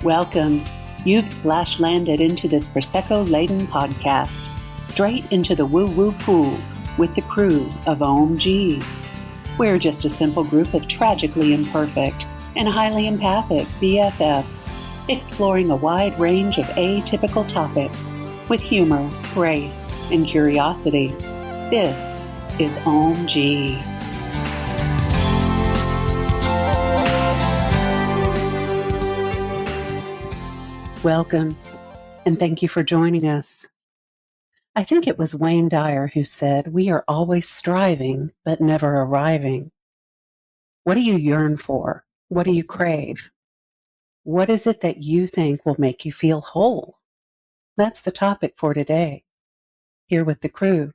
Welcome. You've splash landed into this Prosecco-laden podcast, straight into the woo-woo pool with the crew of Ohm-g. We're just a simple group of tragically imperfect and highly empathic BFFs, exploring a wide range of atypical topics with humor, grace, and curiosity. This is Ohm-g. Welcome, and thank you for joining us. I think it was Wayne Dyer who said, "We are always striving, but never arriving." What do you yearn for? What do you crave? What is it that you think will make you feel whole? That's the topic for today, here with the crew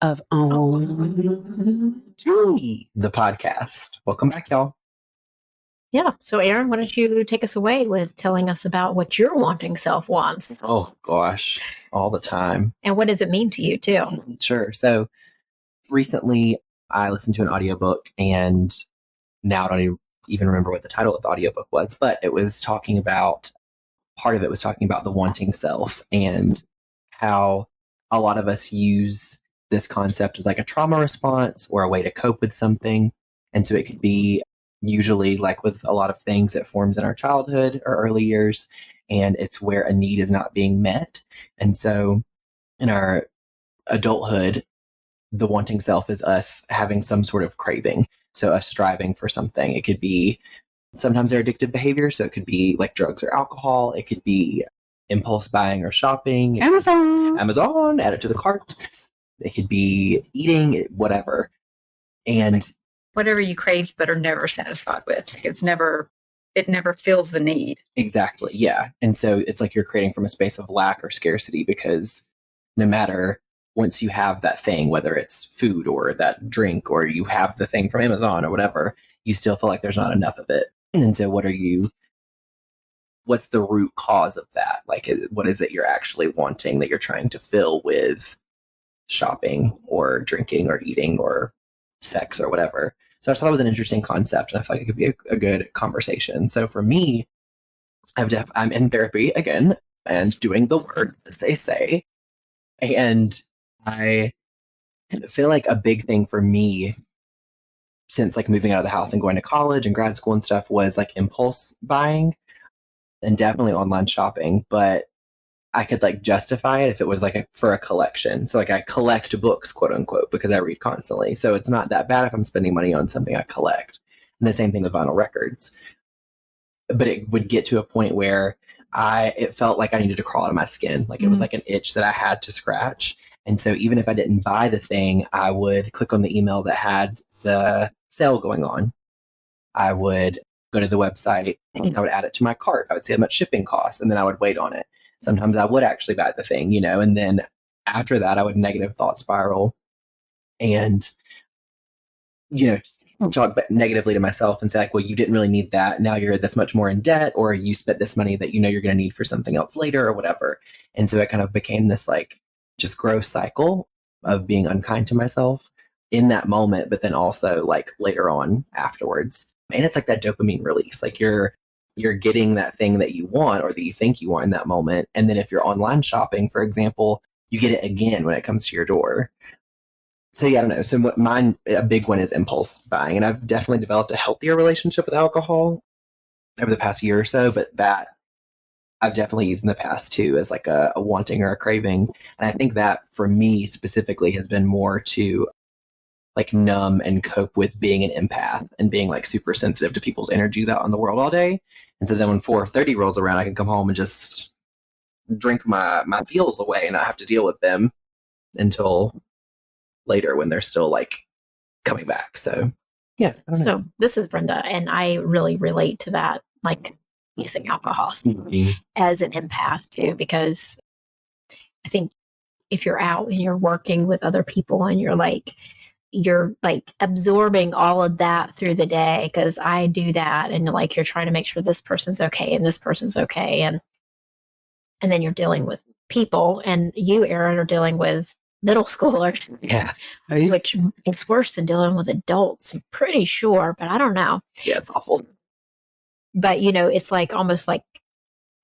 of Ohm-g, the podcast. Welcome back, y'all. Yeah. So, Aaron, why don't you take us away with telling us about what your wanting self wants? Oh, gosh, all the time. And what does it mean to you, too? Sure. So, recently I listened to an audiobook, and now I don't even remember what the title of the audiobook was, but it was talking about, part of it was talking about the wanting self and how a lot of us use this concept as like a trauma response or a way to cope with something. And so it could be usually, like with a lot of things, it forms in our childhood or early years, and it's where a need is not being met. And so in our adulthood, the wanting self is us having some sort of craving. So us striving for something. It could be, sometimes they're addictive behavior. So it could be like drugs or alcohol. It could be impulse buying or shopping. Amazon, add it to the cart. It could be eating, whatever. And whatever you crave but are never satisfied with. It never fills the need. Exactly. Yeah. And so it's like you're creating from a space of lack or scarcity, because no matter, once you have that thing, whether it's food or that drink, or you have the thing from Amazon or whatever, you still feel like there's not enough of it. And so what's the root cause of that? Like, what is it you're actually wanting that you're trying to fill with shopping or drinking or eating or sex or whatever? So I thought it was an interesting concept, and I feel like it could be a good conversation. So for me, I'm in therapy again and doing the work, as they say. And I feel like a big thing for me since like moving out of the house and going to college and grad school and stuff was like impulse buying, and definitely online shopping. But I could like justify it if it was like for a collection. So like I collect books, quote unquote, because I read constantly. So it's not that bad if I'm spending money on something I collect. And the same thing with vinyl records. But it would get to a point where it felt like I needed to crawl out of my skin. Like it was like an itch that I had to scratch. And so even if I didn't buy the thing, I would click on the email that had the sale going on. I would go to the website, I would add it to my cart. I would see how much shipping costs, and then I would wait on it. Sometimes I would actually buy the thing, and then after that, I would negative thought spiral and, talk negatively to myself and say like, well, you didn't really need that. Now you're this much more in debt, or you spent this money that you're going to need for something else later or whatever. And so it kind of became this like just gross cycle of being unkind to myself in that moment, but then also like later on afterwards. And it's like that dopamine release, like you're getting that thing that you want or that you think you want in that moment. And then if you're online shopping, for example, you get it again when it comes to your door. So yeah, I don't know. So a big one is impulse buying. And I've definitely developed a healthier relationship with alcohol over the past year or so, but that I've definitely used in the past too as like a wanting or a craving. And I think that for me specifically has been more to like numb and cope with being an empath and being like super sensitive to people's energies out in the world all day. And so then when 4:30 rolls around, I can come home and just drink my feels away and not have to deal with them until later when they're still like coming back. So yeah. So this is Brenda, and I really relate to that, like using alcohol as an empath too, because I think if you're out and you're working with other people and you're like absorbing all of that through the day, because I do that, and like you're trying to make sure this person's okay and this person's okay, and then you're dealing with people, and you, Aaron, are dealing with middle schoolers, which is worse than dealing with adults, I'm pretty sure, but I don't know. Yeah, it's awful. But it's like almost like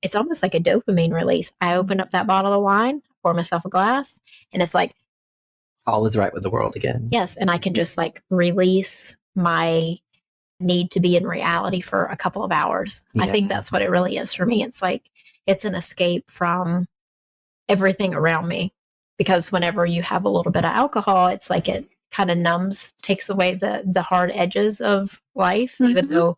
a dopamine release. I open up that bottle of wine, pour myself a glass, and it's like all is right with the world again. yes, and I can just like release my need to be in reality for a couple of hours. I think that's what it really is for me. It's like it's an escape from everything around me, because whenever you have a little bit of alcohol, it's like it kind of takes away the hard edges of life, even though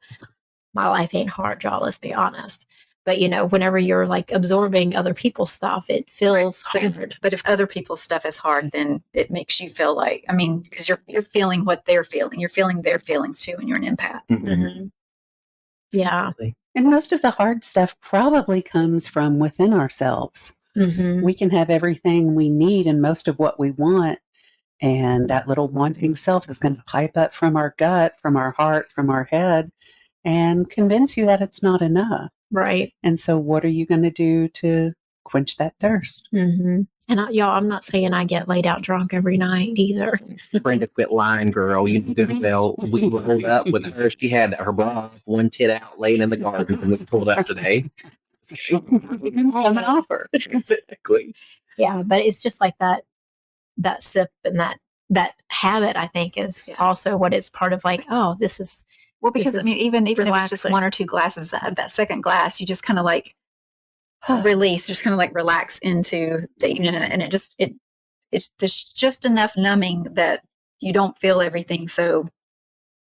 my life ain't hard, y'all, let's be honest. But whenever you're like absorbing other people's stuff, it feels hard. But if other people's stuff is hard, then it makes you feel like, because you're feeling what they're feeling. You're feeling their feelings too, and you're an empath. Mm-hmm. Yeah. And most of the hard stuff probably comes from within ourselves. Mm-hmm. We can have everything we need and most of what we want. And that little wanting self is going to pipe up from our gut, from our heart, from our head, and convince you that it's not enough. Right. And so what are you going to do to quench that thirst? Mm-hmm. And y'all, I'm not saying I get laid out drunk every night either. Brenda, quit lying, girl. You could tell we rolled up with her. She had her bra off, one tit out, laying in the garden, and we pulled up today. An offer. Exactly. Yeah, but it's just like that sip and that habit, I think, is also what is part of like, oh, this is. Well, because even if it's just one or two glasses, that second glass, you just kind of like release, just kind of like relax into the evening, and there's just enough numbing that you don't feel everything so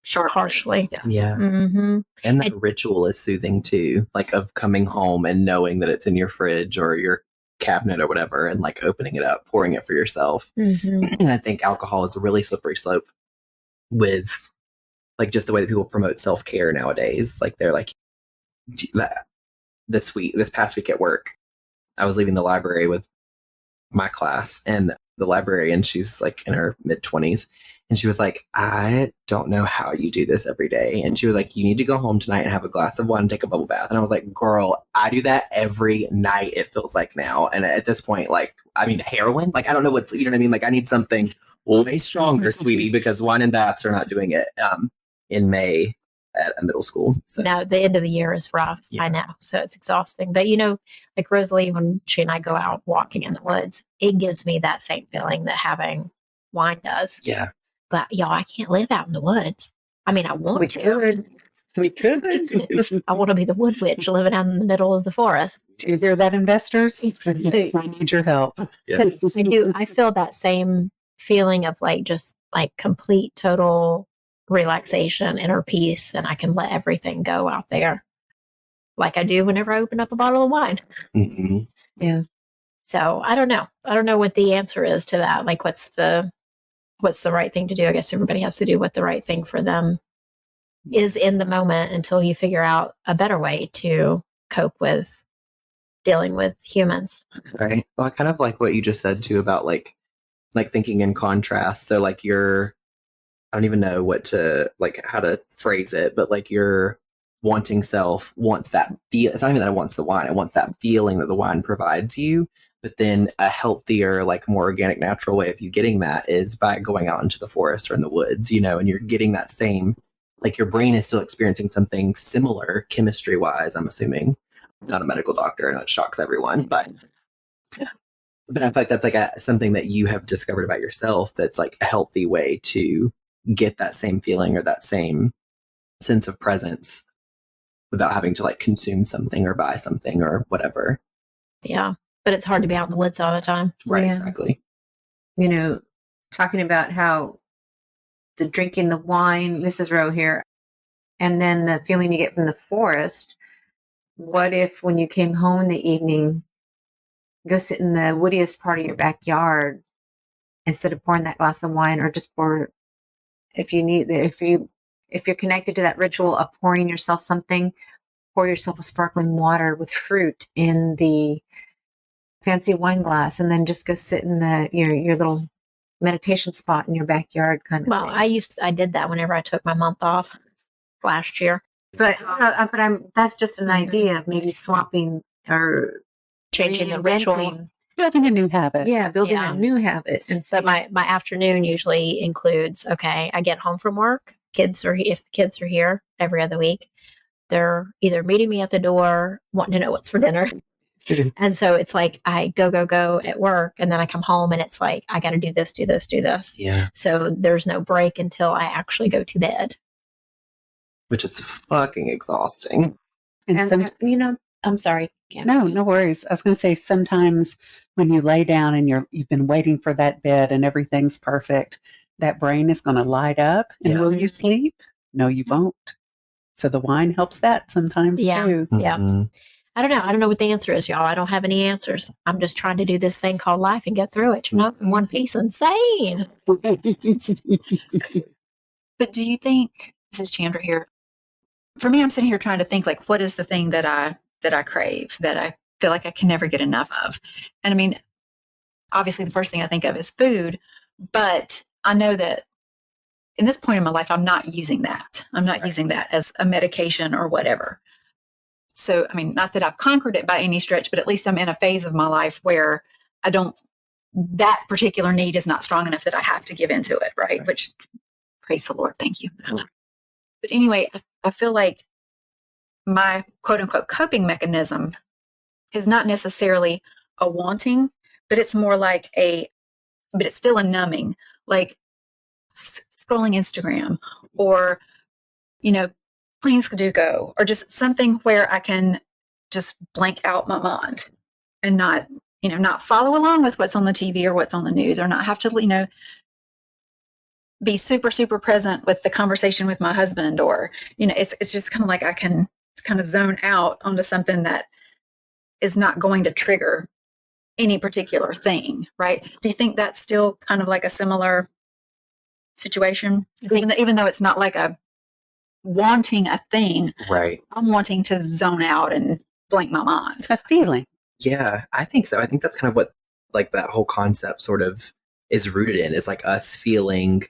harshly. Yeah. Mm-hmm. And that ritual is soothing too, like of coming home and knowing that it's in your fridge or your cabinet or whatever, and like opening it up, pouring it for yourself. Mm-hmm. And I think alcohol is a really slippery slope with like just the way that people promote self-care nowadays. Like they're like, this past week at work, I was leaving the library with my class, and the librarian, she's like in her mid-20s, and she was like, I don't know how you do this every day. And she was like, you need to go home tonight and have a glass of wine and take a bubble bath. And I was like, girl, I do that every night, it feels like now. And at this point, like, heroin, like, I don't know what's, you know what I mean? Like, I need something way stronger, sweetie, because wine and baths are not doing it in May at a middle school. So. No, the end of the year is rough. Yeah. I know. So it's exhausting. But, like Rosalie, when she and I go out walking in the woods, it gives me that same feeling that having wine does. Yeah. But, y'all, I can't live out in the woods. I want to. We could. I want to be the wood witch living out in the middle of the forest. Do you hear that, investors? I need your help. Yes. I do. I feel that same feeling of like just like complete, total relaxation, inner peace, and I can let everything go out there like I do whenever I open up a bottle of wine. Mm-hmm. Yeah. So I don't know what the answer is to that. Like what's the right thing to do? I guess everybody has to do what the right thing for them is in the moment until you figure out a better way to cope with dealing with humans. Right. Well, I kind of like what you just said too about like thinking in contrast. So like I don't even know how to phrase it, but like your wanting self wants that it's not even that it wants the wine. It wants that feeling that the wine provides you. But then a healthier, like more organic, natural way of you getting that is by going out into the forest or in the woods, and you're getting that same, like your brain is still experiencing something similar chemistry wise, I'm assuming. I'm not a medical doctor. I know it shocks everyone, but I feel like that's like something that you have discovered about yourself that's like a healthy way to get that same feeling or that same sense of presence without having to like consume something or buy something or whatever. Yeah. But it's hard to be out in the woods all the time. Right, Yeah. Exactly. Talking about how the drinking the wine, this is Ro here, and then the feeling you get from the forest. What if when you came home in the evening, go sit in the woodiest part of your backyard instead of pouring that glass of wine, or just pour, if you're connected to that ritual of pouring yourself something, pour yourself a sparkling water with fruit in the fancy wine glass, and then just go sit in your little meditation spot in your backyard kind of thing. I did that whenever I took my month off last year. But that's just an idea of maybe swapping or changing the ritual. Building a new habit. Yeah, building a new habit. And so my afternoon usually includes, okay, I get home from work, if the kids are here every other week, they're either meeting me at the door, wanting to know what's for dinner. And so it's like I go at work, and then I come home and it's like, I got to do this, do this, do this. Yeah. So there's no break until I actually go to bed. Which is fucking exhausting. And I'm sorry. No worries. I was going to say, sometimes when you lay down and you've been waiting for that bed and everything's perfect, that brain is going to light up. And will you sleep? No, you won't. So the wine helps that sometimes too. Yeah. Mm-hmm. I don't know. I don't know what the answer is, y'all. I don't have any answers. I'm just trying to do this thing called life and get through it. You know, in one piece, insane. But do you think, this is Chandra here, for me, I'm sitting here trying to think, like, what is the thing that I crave, that I feel like I can never get enough of? And I mean, obviously the first thing I think of is food, but I know that in this point in my life, I'm not using that. I'm not using that as a medication or whatever. So, I mean, not that I've conquered it by any stretch, but at least I'm in a phase of my life where that particular need is not strong enough that I have to give into it, right? Which, praise the Lord, thank you. But anyway, I feel like my quote unquote coping mechanism is not necessarily a wanting, but it's more like but it's still a numbing, like scrolling Instagram or, playing Sudoku, or just something where I can just blank out my mind and not follow along with what's on the TV or what's on the news, or not have to, be super, super present with the conversation with my husband, or, it's just kind of like I can kind of zone out onto something that is not going to trigger any particular thing, right? Do you think that's still kind of like a similar situation? Even though it's not like a wanting a thing, Right. I'm wanting to zone out and blank my mind. It's a feeling. Yeah, I think so. I think that's kind of what, like, that whole concept sort of is rooted in, is like us feeling,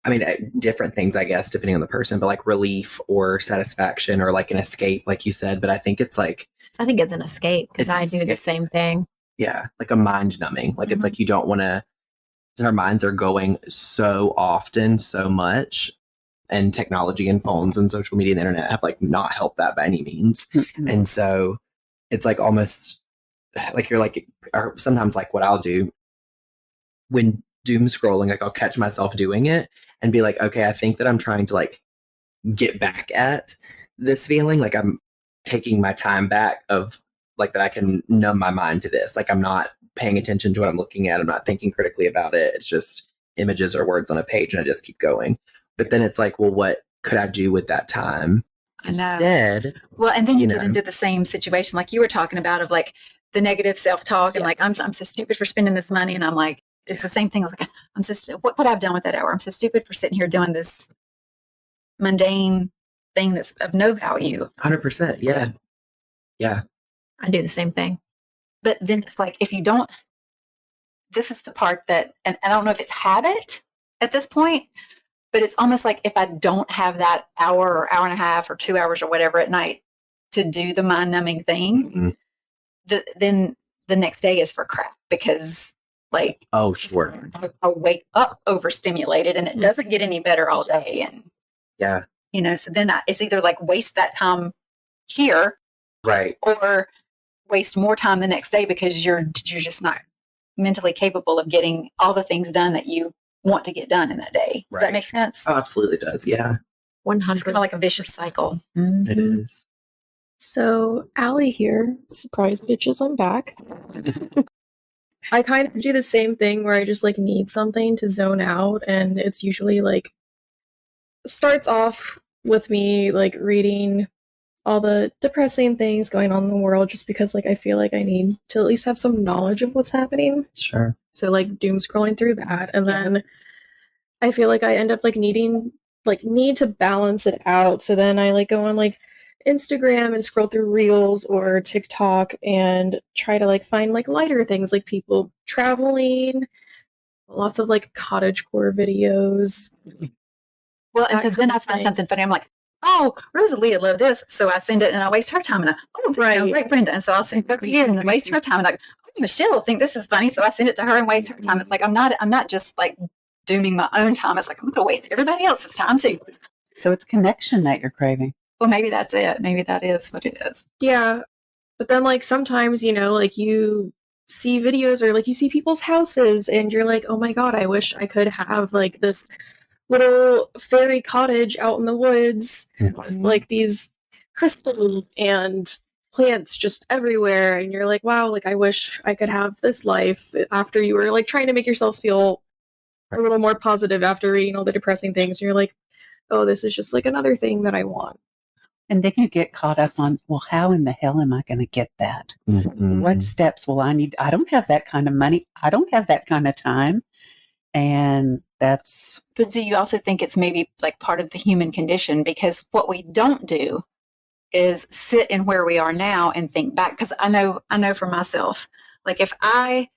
I mean, different things, I guess, depending on the person, but like relief or satisfaction or like an escape, like you said. But I think it's like, I think it's an escape, because I do the same thing. Yeah, like a mind numbing. Like, it's like you don't want to, our minds are going so often, so much. And technology and phones and social media and the internet have like not helped that by any means. Mm-hmm. And so it's like almost like you're like, or sometimes like what I'll do when doom scrolling, like I'll catch myself doing it and be like, okay, I think that I'm trying to like get back at this feeling. Like I'm taking my time back of like that I can numb my mind to this. Like I'm not paying attention to what I'm looking at. I'm not thinking critically about it. It's just images or words on a page and I just keep going. But then it's like, well, what could I do with that time instead? Well, and then you get into the same situation like you were talking about, of like the negative self-talk and like, I'm so stupid for spending this money. And I'm like, it's the same thing. I was like, what would I have done with that hour? I'm so stupid for sitting here doing this mundane thing that's of no value. 100%. Yeah. Yeah. I do the same thing. But then it's like, if you don't, this is the part that, and I don't know if it's habit at this point, but it's almost like if I don't have that hour or hour and a half or 2 hours or whatever at night to do the mind numbing thing, then the next day is for crap, because like, oh, sure, I wake up overstimulated and it doesn't get any better all day. And yeah, so then it's either like waste that time here, right, or waste more time the next day because you're just not mentally capable of getting all the things done that you want to get done in that day. Does that make sense? Oh, absolutely does. Yeah. 100. It's kind of like a vicious cycle. Mm-hmm. It is. So Allie here, surprise bitches, I'm back. I kind of do the same thing where I just like need something to zone out, and it's usually like starts off with me like reading all the depressing things going on in the world, just because like I feel like I need to at least have some knowledge of what's happening. Sure. So like doom scrolling through that, and then I feel like I end up like need to balance it out. So then I like go on like Instagram and scroll through Reels or TikTok and try to like find like lighter things, like people traveling, lots of like cottagecore videos. Well, and so then I find something funny. I'm like, oh, Rosalia loved this. So I send it and I waste her time. And right, Brenda. And so I'll send it here and then waste her time. And like, oh, Michelle will think this is funny. So I send it to her and waste her time. It's like, I'm not just like dooming my own time. It's like, I'm going to waste everybody else's time too. So it's connection that you're craving. Well, maybe that's it. Maybe that is what it is. Yeah. But then, like, sometimes, like, you see videos or, like, you see people's houses and you're like, oh my God, I wish I could have, like, this little fairy cottage out in the woods with, like, these crystals and plants just everywhere. And you're like, wow, like, I wish I could have this life after you were, like, trying to make yourself feel a little more positive after reading all the depressing things. And you're like, oh, this is just, like, another thing that I want. And then you get caught up on, well, how in the hell am I going to get that? Mm-hmm. What steps will I need? I don't have that kind of money. I don't have that kind of time. And that's... But do you also think it's maybe like part of the human condition? Because what we don't do is sit in where we are now and think back. Because I know for myself, like if I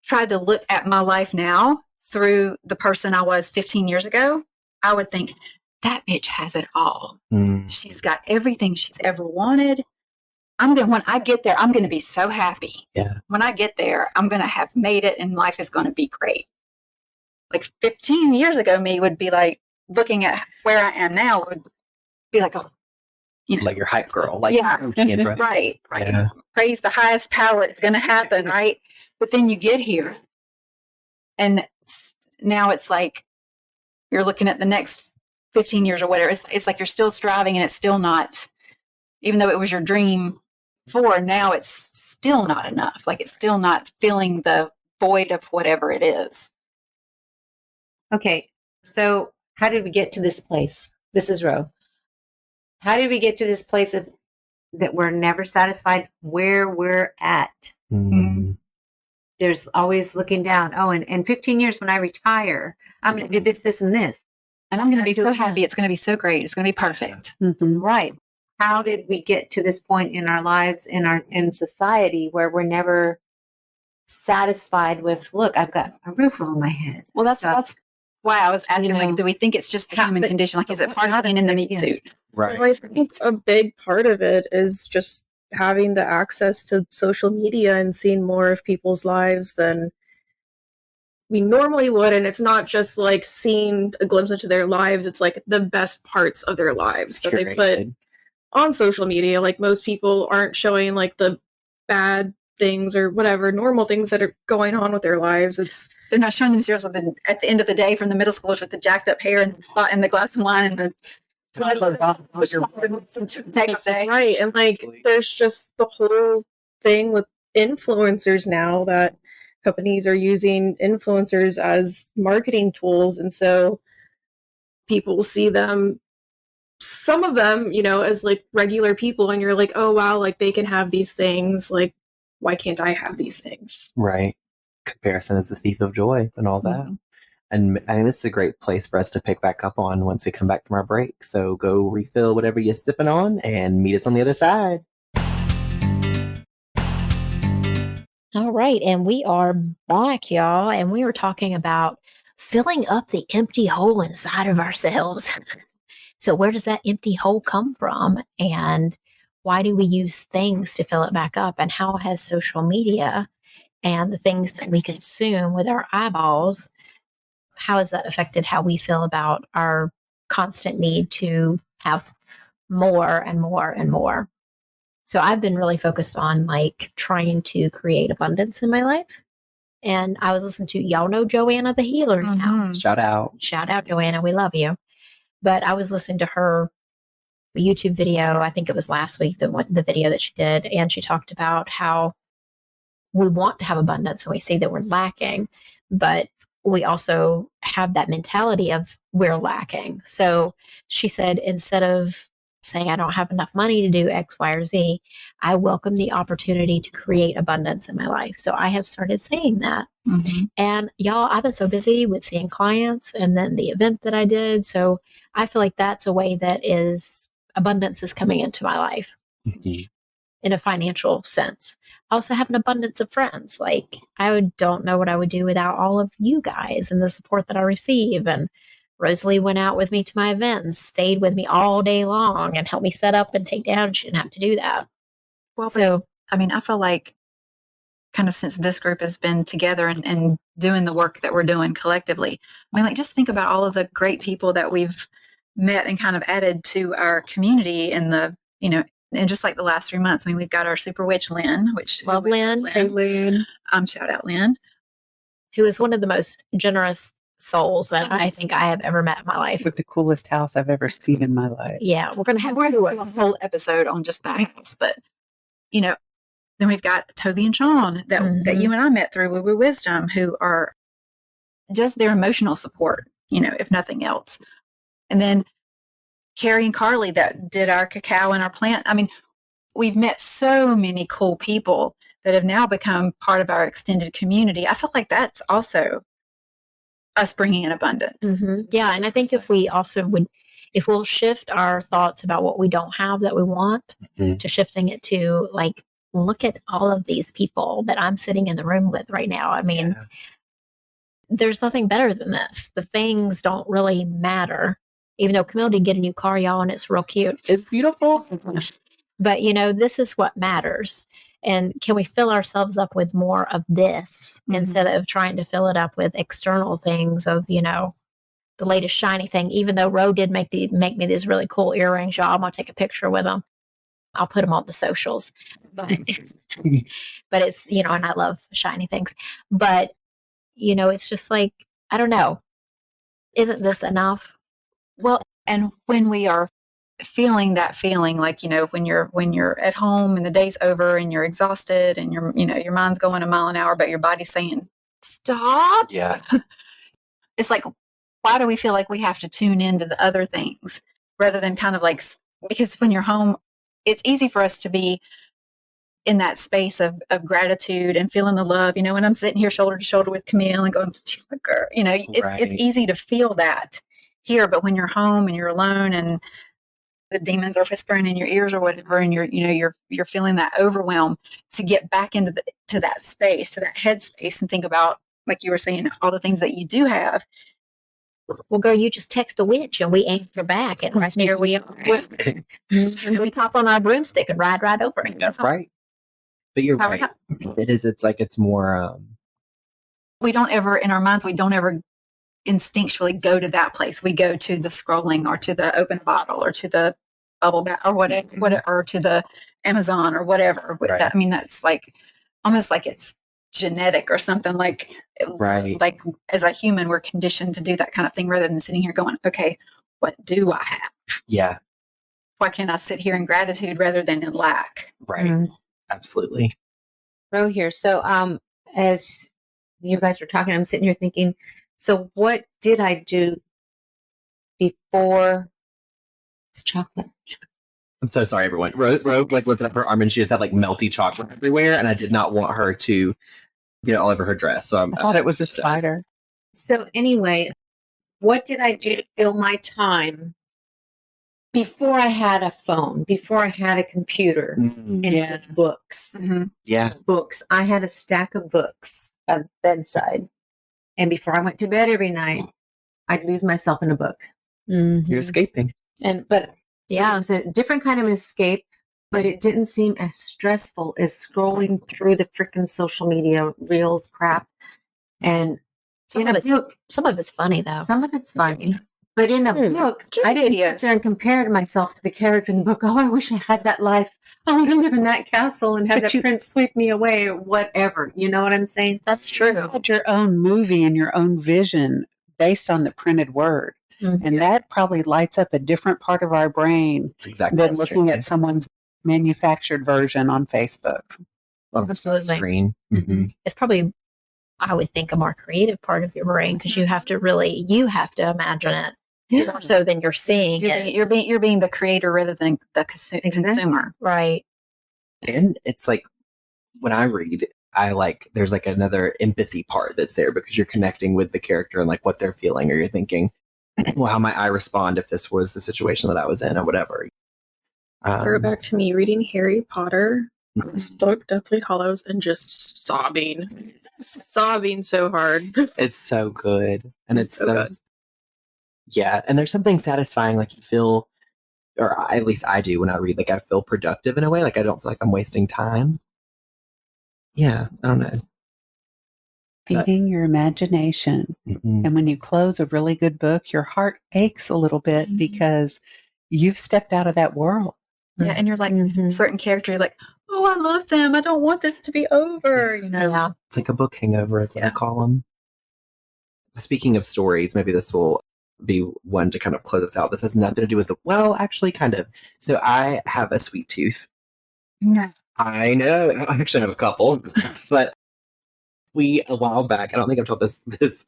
tried to look at my life now through the person I was 15 years ago, I would think, that bitch has it all. She's got everything she's ever wanted. When I get there, I'm going to be so happy. Yeah. When I get there, I'm going to have made it and life is going to be great. Like 15 years ago, me would be like, looking at where I am now would be like, oh, like your hype girl. Like, yeah, right. Yeah. Praise the highest power. It's going to happen, right? But then you get here and now it's like, you're looking at the next 15 years or whatever. It's like you're still striving and it's still not, even though it was your dream before, now it's still not enough. Like it's still not filling the void of whatever it is. Okay. So how did we get to this place? This is Ro. How did we get to this place that we're never satisfied where we're at? Mm-hmm. There's always looking down. Oh, and in 15 years when I retire, I'm going to do this, this, and this. And I'm going to be so happy. It's going to be so great. It's going to be perfect. Mm-hmm. Right. How did we get to this point in our lives, in society, where we're never satisfied with, look, I've got a roof over my head. Well, that's why I was asking, like, do we think it's just the human condition? Like, is it part of being in the meat suit? Right. Well, I think it's a big part of it is just having the access to social media and seeing more of people's lives than we normally would. And it's not just like seeing a glimpse into their lives. It's like the best parts of their lives that they put on social media. Like most people aren't showing like the bad things or whatever, normal things that are going on with their lives. They're not showing themselves at the end of the day from the middle schoolers with the jacked up hair and the glass of wine and the next day. Right. And like there's just the whole thing with influencers now that companies are using influencers as marketing tools. And so people see them, some of them, as like regular people, and you're like, oh wow, like they can have these things. Like, why can't I have these things? Right. Comparison is the thief of joy and all that. Mm-hmm. And I think this is a great place for us to pick back up on once we come back from our break. So go refill whatever you're sipping on and meet us on the other side. All right. And we are back, y'all. And we were talking about filling up the empty hole inside of ourselves. So where does that empty hole come from? And why do we use things to fill it back up? And how has social media and the things that we consume with our eyeballs, how has that affected how we feel about our constant need to have more and more and more? So I've been really focused on like trying to create abundance in my life. And I was listening to, y'all know Joanna the Healer now. Mm-hmm. Shout out, Joanna. We love you. But I was listening to her YouTube video. I think it was last week, the video that she did. And she talked about how we want to have abundance and we see that we're lacking, but we also have that mentality of we're lacking. So she said, instead of saying I don't have enough money to do X, Y, or Z, I welcome the opportunity to create abundance in my life. So I have started saying that. Mm-hmm. And y'all, I've been so busy with seeing clients and then the event that I did. So I feel like that's a way that abundance is coming into my life. Mm-hmm. In a financial sense. I also have an abundance of friends. Like I don't know what I would do without all of you guys and the support that I receive. And Rosalie went out with me to my events, stayed with me all day long and helped me set up and take down. She didn't have to do that. Well, so I mean, I feel like kind of since this group has been together and doing the work that we're doing collectively, I mean, like just think about all of the great people that we've met and kind of added to our community in the, in just like the last 3 months. I mean, we've got our super witch, Lynn, which Love Lynn. Hey, Lynn. Shout out Lynn. Who is one of the most generous souls that I think I have ever met in my life. With the coolest house I've ever seen in my life. Yeah, we're going to have a whole episode on just that house. But, then we've got Toby and Sean that you and I met through Woo Woo Wisdom, who are just their emotional support, if nothing else. And then Carrie and Carly that did our cacao and our plant. I mean, we've met so many cool people that have now become part of our extended community. I feel like that's also us bringing in abundance. Yeah, and I think if we also if we'll shift our thoughts about what we don't have that we want to shifting it to like, look at all of these people that I'm sitting in the room with right now. I mean, there's nothing better than this. The things don't really matter. Even though Camille did get a new car, y'all, and it's real cute. It's beautiful. But, this is what matters. And can we fill ourselves up with more of this instead of trying to fill it up with external things of, the latest shiny thing, even though Ro did make me these really cool earrings, y'all. I'm going to take a picture with them. I'll put them on the socials. But it's, and I love shiny things. But, it's just like, I don't know. Isn't this enough? Well, and when we are feeling that feeling, like, when you're at home and the day's over and you're exhausted and your mind's going a mile an hour, but your body's saying, stop. Yeah. It's like, why do we feel like we have to tune into the other things rather than kind of like, because when you're home, it's easy for us to be in that space of gratitude and feeling the love, when I'm sitting here shoulder to shoulder with Camille and going, she's my girl, it's easy to feel that here, but when you're home and you're alone and the demons are whispering in your ears or whatever, and you're feeling that overwhelm, to get back into to that space, to that head space, and think about, like you were saying, all the things that you do have. Well, girl, you just text a witch and we answer back, and right here we are. And we hop on our broomstick and ride right over it. That's right. But you're right. It is. It's like it's more. We don't ever, in our minds, we don't ever instinctually go to that place. We go to the scrolling or to the open bottle or to the bubble bath or whatever, or to the Amazon or whatever. Right. I mean, that's like almost like it's genetic or something, like, like as a human, we're conditioned to do that kind of thing rather than sitting here going, okay, what do I have? Yeah. Why can't I sit here in gratitude rather than in lack? Right. Absolutely. Ro here. So, as you guys were talking, I'm sitting here thinking, so what did I do before it's chocolate? I'm so sorry, everyone. Ro like lifted up her arm and she just had like melty chocolate everywhere, and I did not want her to get it all over her dress. So I thought it was a spider. So anyway, what did I do to fill my time before I had a phone, before I had a computer, and just books? Yeah. Books. I had a stack of books at the bedside. And before I went to bed every night, I'd lose myself in a book. You're escaping. But it was a different kind of an escape, but it didn't seem as stressful as scrolling through the freaking social media reels crap. And some of it's funny though. Some of it's funny. But in a book, I didn't sit there and compare myself to the character in the book. Oh, I wish I had that life. I want to live in that castle and have that prince sweep me away or whatever. You know what I'm saying? That's true. You had your own movie and your own vision based on the printed word. And that probably lights up a different part of our brain than looking at someone's manufactured version on Facebook. Absolutely. Screen. It's probably, I would think, a more creative part of your brain because you have to imagine it. More so than you're seeing it. You're being the creator rather than the consumer. Right. And it's like when I read, there's like another empathy part that's there because you're connecting with the character and like what they're feeling, or you're thinking, well, how might I respond if this was the situation that I was in or whatever. Go back to me reading Harry Potter, this book, Deathly Hallows, and just sobbing so hard. It's so good. And it's so good. Yeah. And there's something satisfying, like you feel, or at least I do when I read, like I feel productive in a way. Like I don't feel like I'm wasting time. Yeah. I don't know. Feeding your imagination. Mm-hmm. And when you close a really good book, your heart aches a little bit because you've stepped out of that world. Yeah, and you're like, certain character, you're like, oh, I love them. I don't want this to be over, you know? Yeah. It's like a book hangover, is what I call them. Speaking of stories, maybe this will be one to kind of close us out. This has nothing to do with well, actually, kind of. So I have a sweet tooth. No. I know. I actually have a couple, but a while back, I don't think I've told this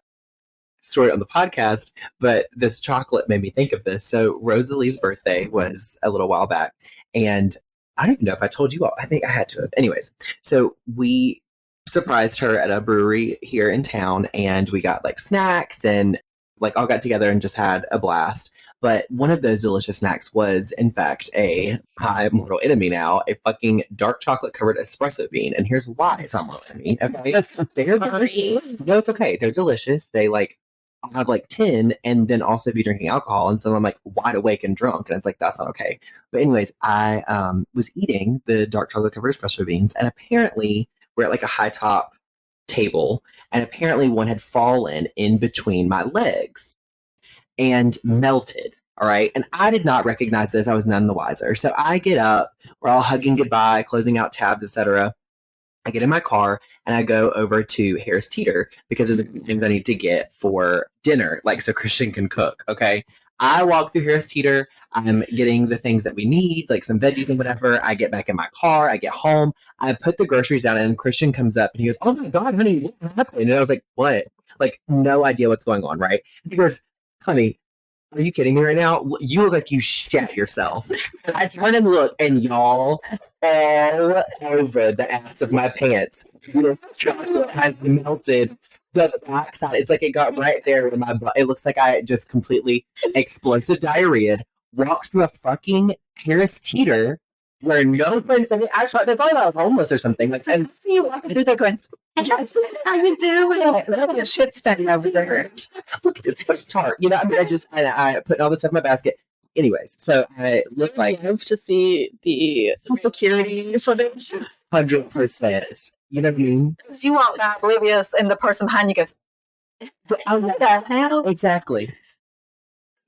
story on the podcast, but this chocolate made me think of this. So Rosalie's birthday was a little while back, and I don't even know if I told you all. I think I had to have. Anyways, so we surprised her at a brewery here in town, and we got like snacks and like all got together and just had a blast. But one of those delicious snacks was, in fact, a high mortal enemy now, a fucking dark chocolate covered espresso bean. And here's why it's not mortal enemy. Okay, they're delicious. No, it's okay. They're delicious. They like I'll have like 10 and then also be drinking alcohol. And so I'm like wide awake and drunk. And it's like, that's not okay. But anyways, I was eating the dark chocolate covered espresso beans. And apparently we're at like a high top table. And apparently one had fallen in between my legs and melted. All right. And I did not recognize this. I was none the wiser. So I get up, we're all hugging goodbye, closing out tabs, etc. I get in my car and I go over to Harris Teeter because there's things I need to get for dinner, like so Christian can cook. Okay. I walk through Harris Teeter. I'm getting the things that we need, like some veggies and whatever. I get back in my car. I get home. I put the groceries down and Christian comes up and he goes, "Oh my God, honey, what happened?" And I was like, "What?" Like, no idea what's going on, right? He goes, "Honey, are you kidding me right now? You look like you shat yourself." I turn and look, and y'all all over the ass of my pants. This chocolate has melted the backside. It's like it got right there in my butt. It looks like I just completely explosive diarrhea. Walked through a fucking Harris Teeter where no friends. I mean, actually, they thought I was homeless or something. Like, and see you walking through there going, "How you doing?" It's like a shit stain over there. It's tart, you know. I mean, I put all this stuff in my basket. Anyways, so I look like I love to see the security footage. 100%. You know what I mean? You walk by oblivious, and the person behind you goes, "What the hell?" Exactly.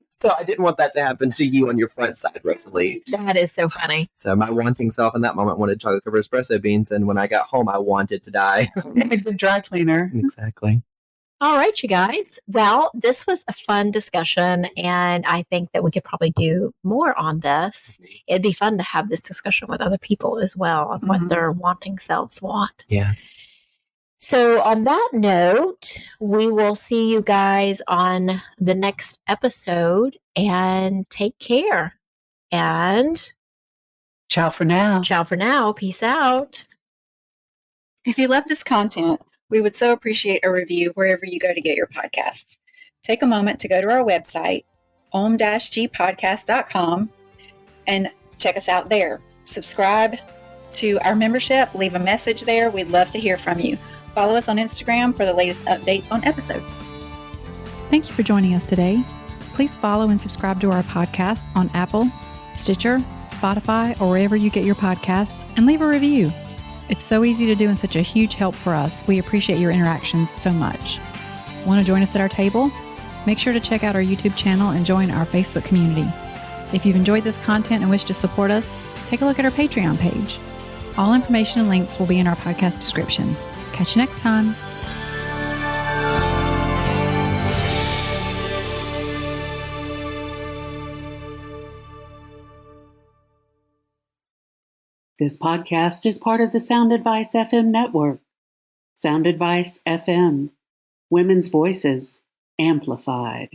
So I didn't want that to happen to you on your front side, Rosalie. That is so funny. So my wanting self in that moment wanted chocolate covered espresso beans, and when I got home, I wanted to die. The dry cleaner. Exactly. All right, you guys. Well, this was a fun discussion, and I think that we could probably do more on this. It'd be fun to have this discussion with other people as well on what their wanting selves want. Yeah. So on that note, we will see you guys on the next episode, and take care. And Ciao for now. ciao for now. Peace out. If you love this content, we would so appreciate a review wherever you go to get your podcasts. Take a moment to go to our website, Ohm-g Podcast.com, and check us out there. Subscribe to our membership. Leave a message there. We'd love to hear from you. Follow us on Instagram for the latest updates on episodes. Thank you for joining us today. Please follow and subscribe to our podcast on Apple, Stitcher, Spotify, or wherever you get your podcasts, and leave a review. It's so easy to do and such a huge help for us. We appreciate your interactions so much. Want to join us at our table? Make sure to check out our YouTube channel and join our Facebook community. If you've enjoyed this content and wish to support us, take a look at our Patreon page. All information and links will be in our podcast description. Catch you next time. This podcast is part of the Sound Advice FM network. Sound Advice FM. Women's voices amplified.